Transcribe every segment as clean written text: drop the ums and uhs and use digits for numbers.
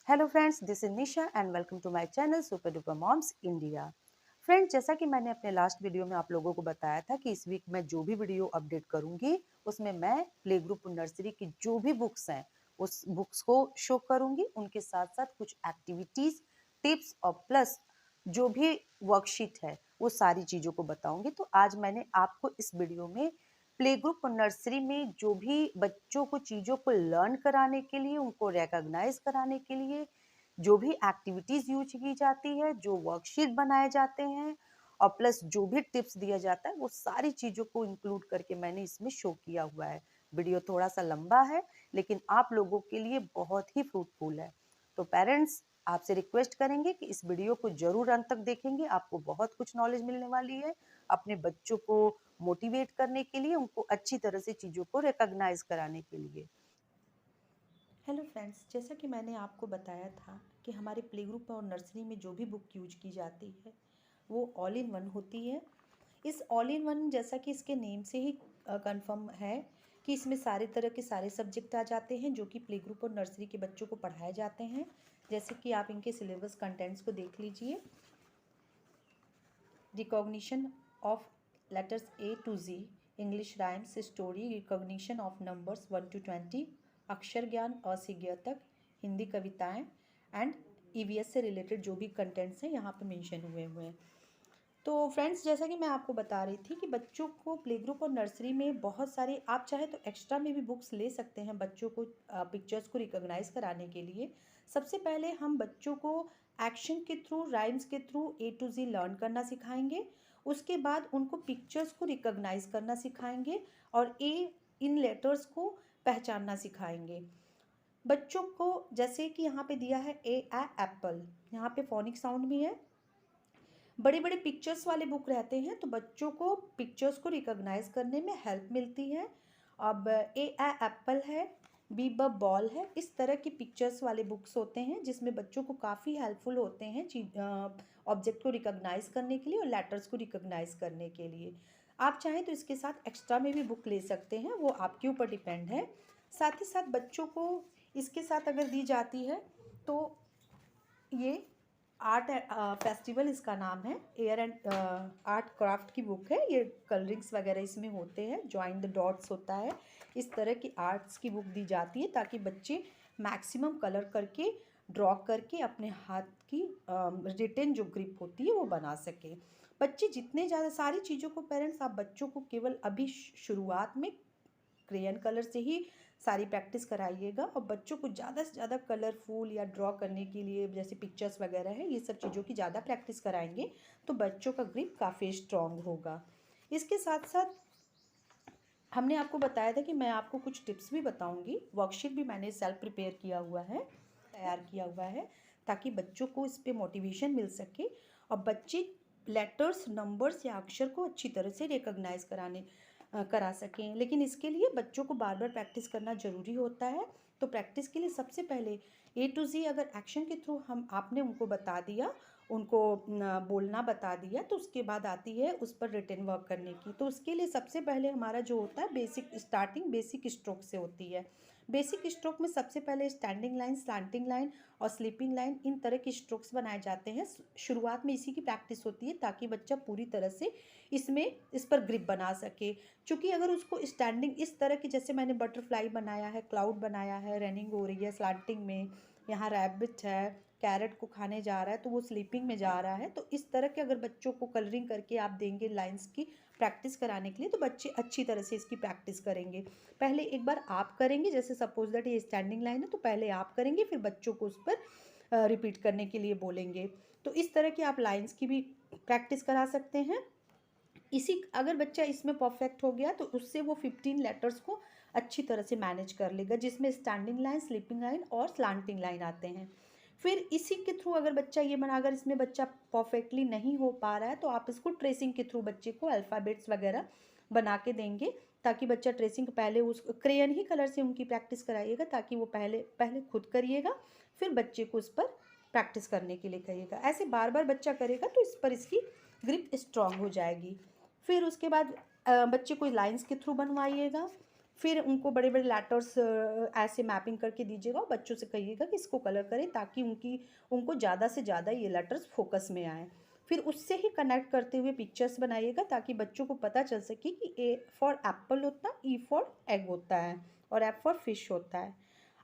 Hello friends, this is Nisha and welcome to my channel super duper moms India. Friends, जैसा कि मैंने अपने last video में आप लोगों को बताया था कि इस वीक मैं जो भी वीडियो अपडेट करूंगी उसमें मैं प्ले ग्रुप और नर्सरी की जो भी बुक्स हैं उस बुक्स को शो करूंगी। उनके साथ साथ कुछ एक्टिविटीज, टिप्स और प्लस जो भी वर्कशीट है वो सारी चीज़ों को बताऊंगी। तो आज मैंने आपको इस वीडियो में प्ले ग्रुप और नर्सरी में जो भी बच्चों को चीज़ों को लर्न कराने के लिए, उनको रिकॉग्नाइज कराने के लिए जो भी एक्टिविटीज़ यूज की जाती है, जो वर्कशीट बनाए जाते हैं और प्लस जो भी टिप्स दिया जाता है, वो सारी चीज़ों को इंक्लूड करके मैंने इसमें शो किया हुआ है। वीडियो थोड़ा सा लंबा है लेकिन आप लोगों के लिए बहुत ही फ्रूटफुल है। तो पेरेंट्स, आपसे रिक्वेस्ट करेंगे कि इस वीडियो को जरूर अंत तक देखेंगे, आपको बहुत कुछ नॉलेज मिलने वाली है अपने बच्चों को मोटिवेट करने के लिए, उनको अच्छी तरह से चीज़ों को रिकॉग्नाइज कराने के लिए। हेलो फ्रेंड्स, जैसा कि मैंने आपको बताया था कि हमारे प्ले ग्रुप और नर्सरी में जो भी बुक यूज की जाती है वो ऑल इन वन होती है। इस ऑल इन वन, जैसा कि इसके नेम से ही कंफर्म है कि इसमें सारे तरह के सारे सब्जेक्ट आ जाते हैं जो कि प्ले ग्रुप और नर्सरी के बच्चों को पढ़ाए जाते हैं। जैसे कि आप इनके सिलेबस कंटेंट्स को देख लीजिए। Recognition of letters A to G, English rhymes, story, recognition of numbers 1 to 20, अक्षर ज्ञान अ से ज्ञ तक, हिंदी कविताएं एंड ईवीएस से रिलेटेड जो भी कंटेंट्स हैं यहाँ पे मेंशन हुए हुए हैं। तो फ्रेंड्स, जैसा कि मैं आपको बता रही थी कि बच्चों को प्ले ग्रुप और नर्सरी में बहुत सारे, आप चाहे तो एक्स्ट्रा में भी बुक्स ले सकते हैं बच्चों को पिक्चर्स को रिकॉग्नाइज कराने के लिए। सबसे पहले हम बच्चों को एक्शन के थ्रू, राइम्स के through A to G learn करना सिखाएंगे। उसके बाद उनको पिक्चर्स को रिकॉग्नाइज करना सिखाएंगे और ए इन लेटर्स को पहचानना सिखाएंगे बच्चों को। जैसे कि यहाँ पे दिया है ए एप्पल, यहाँ पे फोनिक साउंड भी है। बड़े बड़े पिक्चर्स वाले बुक रहते हैं तो बच्चों को पिक्चर्स को रिकॉग्नाइज करने में हेल्प मिलती है। अब ए एप्पल है, बी ब बॉल है, इस तरह की पिक्चर्स वाले बुक्स होते हैं जिसमें बच्चों को काफ़ी हेल्पफुल होते हैं ऑब्जेक्ट को रिकॉग्नाइज करने के लिए और लेटर्स को रिकॉग्नाइज करने के लिए। आप चाहें तो इसके साथ एक्स्ट्रा में भी बुक ले सकते हैं, वो आपके ऊपर डिपेंड है। साथ ही साथ बच्चों को इसके साथ अगर दी जाती है तो ये आर्ट फेस्टिवल इसका नाम है, एयर एंड आर्ट क्राफ्ट की बुक है ये। कलरिंग्स वगैरह इसमें होते हैं, जॉइन द डॉट्स होता है, इस तरह की आर्ट्स की बुक दी जाती है ताकि बच्चे मैक्सिमम कलर करके, ड्रॉ करके अपने हाथ की रिटेन जो ग्रिप होती है वो बना सके। बच्चे जितने ज़्यादा सारी चीज़ों को, पेरेंट्स आप बच्चों को केवल अभी शुरुआत में क्रेयन कलर से ही सारी प्रैक्टिस कराइएगा और बच्चों को ज़्यादा से ज़्यादा कलरफुल या ड्रॉ करने के लिए, जैसे पिक्चर्स वगैरह है, ये सब चीज़ों की ज़्यादा प्रैक्टिस कराएंगे तो बच्चों का ग्रिप काफ़ी स्ट्रॉन्ग होगा। इसके साथ साथ हमने आपको बताया था कि मैं आपको कुछ टिप्स भी बताऊंगी। वर्कशीट भी मैंने सेल्फ प्रिपेयर किया हुआ है, तैयार किया हुआ है, ताकि बच्चों को इस पर मोटिवेशन मिल सके और बच्चे लेटर्स, नंबर्स या अक्षर को अच्छी तरह से रिकॉग्नाइज करा सकें। लेकिन इसके लिए बच्चों को बार बार प्रैक्टिस करना ज़रूरी होता है। तो प्रैक्टिस के लिए सबसे पहले ए टू जी अगर एक्शन के थ्रू हम आपने उनको बता दिया, उनको बोलना बता दिया, तो उसके बाद आती है उस पर रिटन वर्क करने की। तो उसके लिए सबसे पहले हमारा जो होता है बेसिक स्टार्टिंग बेसिक स्ट्रोक से होती है। बेसिक स्ट्रोक में सबसे पहले स्टैंडिंग लाइन, स्लैंटिंग लाइन और स्लीपिंग लाइन, इन तरह के स्ट्रोक्स बनाए जाते हैं। शुरुआत में इसी की प्रैक्टिस होती है ताकि बच्चा पूरी तरह से इस पर ग्रिप बना सके। क्योंकि अगर उसको स्टैंडिंग इस तरह की, जैसे मैंने बटरफ्लाई बनाया है, क्लाउड बनाया है, रनिंग हो रही है स्लैंटिंग में, यहाँ रैबिट है, कैरेट को खाने जा रहा है तो वो स्लीपिंग में जा रहा है, तो इस तरह के अगर बच्चों को कलरिंग करके आप देंगे लाइंस की प्रैक्टिस कराने के लिए तो बच्चे अच्छी तरह से इसकी प्रैक्टिस करेंगे। पहले एक बार आप करेंगे, जैसे सपोज दैट ये स्टैंडिंग लाइन है तो पहले आप करेंगे, फिर बच्चों को उस पर रिपीट करने के लिए बोलेंगे। तो इस तरह की आप लाइंस की भी प्रैक्टिस करा सकते हैं। इसी अगर बच्चा इसमें परफेक्ट हो गया तो उससे वो 15 लेटर्स को अच्छी तरह से मैनेज कर लेगा, जिसमें स्टैंडिंग लाइन, स्लीपिंग लाइन और स्लांटिंग लाइन आते हैं। फिर इसी के थ्रू अगर बच्चा ये बना, अगर इसमें बच्चा परफेक्टली नहीं हो पा रहा है तो आप इसको ट्रेसिंग के थ्रू बच्चे को अल्फ़ाबेट्स वगैरह बना के देंगे, ताकि बच्चा ट्रेसिंग पहले उस क्रेयन ही कलर से उनकी प्रैक्टिस कराइएगा, ताकि वो पहले पहले खुद करिएगा, फिर बच्चे को उस पर प्रैक्टिस करने के लिए कहिएगा। ऐसे बार बार बच्चा करेगा तो इस पर इसकी ग्रिप स्ट्रांग हो जाएगी। फिर उसके बाद बच्चे को लाइंस के थ्रू बनवाइएगा। फिर उनको बड़े बड़े लेटर्स ऐसे मैपिंग करके दीजिएगा और बच्चों से कहिएगा कि इसको कलर करें ताकि उनको ज़्यादा से ज़्यादा ये लेटर्स फोकस में आए। फिर उससे ही कनेक्ट करते हुए पिक्चर्स बनाइएगा ताकि बच्चों को पता चल सके कि ए फॉर एप्पल होता है, ई फॉर एग होता है और एफ फॉर फिश होता है।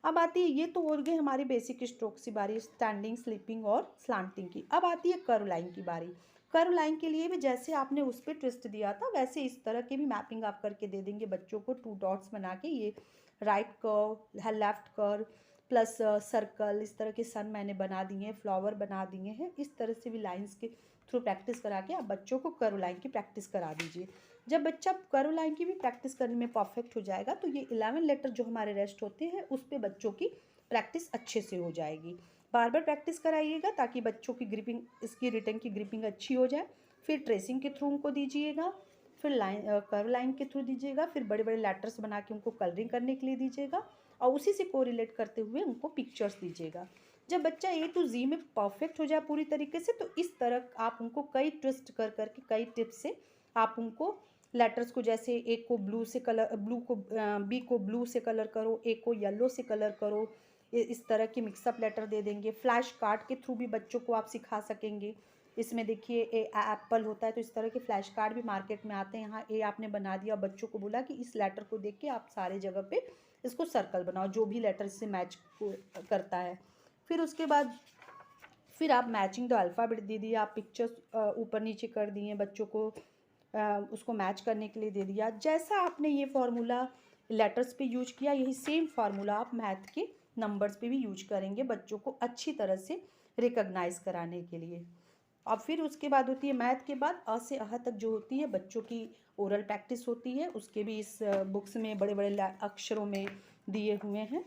अब आती है, ये तो हो गई हमारी बेसिक स्ट्रोक्स की बारी, स्टैंडिंग, स्लीपिंग और स्लांटिंग की। अब आती है कर्व लाइन की बारी। कर्व लाइन के लिए भी जैसे आपने उस पर ट्विस्ट दिया था वैसे इस तरह की भी मैपिंग आप करके दे देंगे बच्चों को, 2 डॉट्स बना के, ये right curve, left curve plus circle, इस तरह के सन मैंने बना दिए हैं, फ्लावर बना दिए हैं। इस तरह से भी लाइंस के थ्रू प्रैक्टिस करा के आप बच्चों को कर्व लाइन की प्रैक्टिस करा दीजिए। जब बच्चा कर्व लाइन की भी प्रैक्टिस करने में परफेक्ट हो जाएगा तो ये 11 लेटर जो हमारे रेस्ट होते हैं उस पर बच्चों की प्रैक्टिस अच्छे से हो जाएगी। बार बार प्रैक्टिस कराइएगा ताकि बच्चों की ग्रिपिंग, इसकी रिटर्न की ग्रिपिंग अच्छी हो जाए। फिर ट्रेसिंग के थ्रू उनको दीजिएगा, फिर कर्व लाइन के थ्रू दीजिएगा, फिर बड़े बड़े लेटर्स बना के उनको कलरिंग करने के लिए दीजिएगा और उसी से कोरिलेट करते हुए उनको पिक्चर्स दीजिएगा। जब बच्चा ए टू जी में परफेक्ट हो जाए पूरी तरीके से तो इस तरह आप उनको कई ट्विस्ट कर करके, कई टिप्स से आप उनको लेटर्स को, जैसे एक को ब्लू से कलर, बी को ब्लू से कलर करो, एक को येलो से कलर करो, इस तरह के मिक्सअप लेटर दे देंगे। फ्लैश कार्ड के थ्रू भी बच्चों को आप सिखा सकेंगे। इसमें देखिए एप्पल होता है तो इस तरह के फ्लैश कार्ड भी मार्केट में आते हैं। यहाँ ए आपने बना दिया, बच्चों को बोला कि इस लेटर को देख के आप सारे जगह पे इसको सर्कल बनाओ जो भी लेटर इससे मैच करता है। फिर उसके बाद फिर आप मैचिंग द अल्फ़ाबेट दे दिए, आप पिक्चर्स ऊपर नीचे कर दिए बच्चों को, उसको मैच करने के लिए दे दिया। जैसा आपने ये फार्मूला लेटर्स पे यूज किया यही सेम फार्मूला आप मैथ के नंबर्स पे भी यूज करेंगे बच्चों को अच्छी तरह से रिकॉग्नाइज कराने के लिए। अब फिर उसके बाद होती है मैथ के बाद अ से अह तक जो होती है बच्चों की ओरल प्रैक्टिस होती है, उसके भी इस बुक्स में बड़े बड़े अक्षरों में दिए हुए हैं।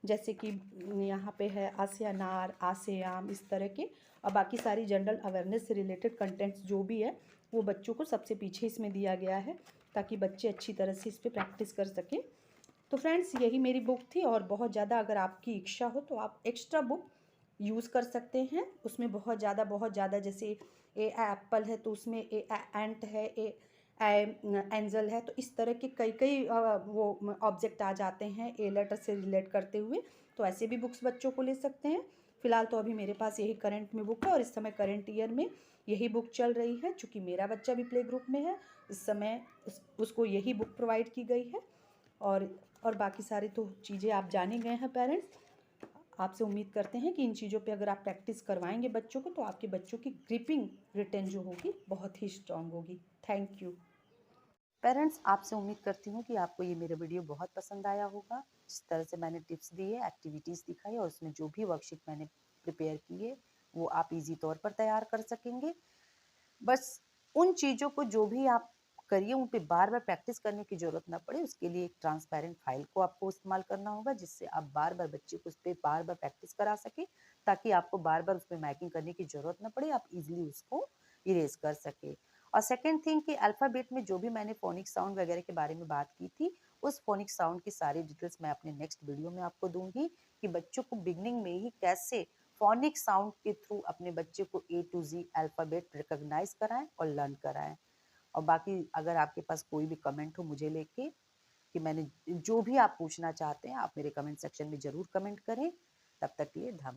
जैसे कि यहाँ पे है आ से अनार, आ से आम, इस तरह के। और बाकी सारी जनरल अवेयरनेस से रिलेटेड कंटेंट्स जो भी है वो बच्चों को सबसे पीछे इसमें दिया गया है ताकि बच्चे अच्छी तरह से इस पर प्रैक्टिस कर सकें। तो फ्रेंड्स यही मेरी बुक थी और बहुत ज़्यादा अगर आपकी इच्छा हो तो आप एक्स्ट्रा बुक यूज़ कर सकते हैं। उसमें बहुत ज़्यादा जैसे ए एप्पल है तो उसमें ए एंट है, ए एंजल है, तो इस तरह के कई वो ऑब्जेक्ट आ जाते हैं ए लेटर से रिलेट करते हुए। तो ऐसे भी बुक्स बच्चों को ले सकते हैं। फ़िलहाल तो अभी मेरे पास यही करंट में बुक है और इस समय करंट ईयर में यही बुक चल रही है। चूँकि मेरा बच्चा भी प्ले ग्रुप में है इस समय उसको यही बुक प्रोवाइड की गई है। और बाकी सारी तो चीज़ें आप जाने गए हैं पेरेंट्स। आपसे उम्मीद करते हैं कि इन चीज़ों पे अगर आप प्रैक्टिस करवाएंगे बच्चों को तो आपके बच्चों की ग्रिपिंग रिटेन जो होगी बहुत ही स्ट्रांग होगी। Thank you. पेरेंट्स, आपसे उम्मीद करती हूँ कि आपको ये मेरा वीडियो बहुत पसंद आया होगा। जिस तरह से मैंने टिप्स दिए, एक्टिविटीज़ दिखाई और उसमें जो भी वर्कशीट मैंने प्रिपेयर की है वो आप इजी तौर पर तैयार कर सकेंगे। बस उन चीज़ों को जो भी आप करिए उन पे बार बार प्रैक्टिस करने की ज़रूरत ना पड़े, उसके लिए एक ट्रांसपेरेंट फाइल को आपको इस्तेमाल करना होगा जिससे आप बार बार बच्चे को उस पर बार बार प्रैक्टिस करा सके ताकि आपको बार बार उस पर मैकिंग करने की ज़रूरत ना पड़े, आप इजिली उसको इरेज कर सके। और सेकेंड थिंग कि अल्फ़ाबेट में जो भी मैंने फोनिक साउंड वगैरह के बारे में बात की थी उस फोनिक साउंड की सारी डिटेल्स मैं अपने नेक्स्ट वीडियो में आपको दूंगी कि बच्चों को बिगनिंग में ही कैसे फोनिक साउंड के थ्रू अपने बच्चे को ए टू जी अल्फ़ाबेट रिकॉग्नाइज कराएं और लर्न कराएं। और बाकी अगर आपके पास कोई भी कमेंट हो मुझे लेके कि मैंने जो भी आप पूछना चाहते हैं आप मेरे कमेंट सेक्शन में ज़रूर कमेंट करें। तब तक के लिए धन्यवाद।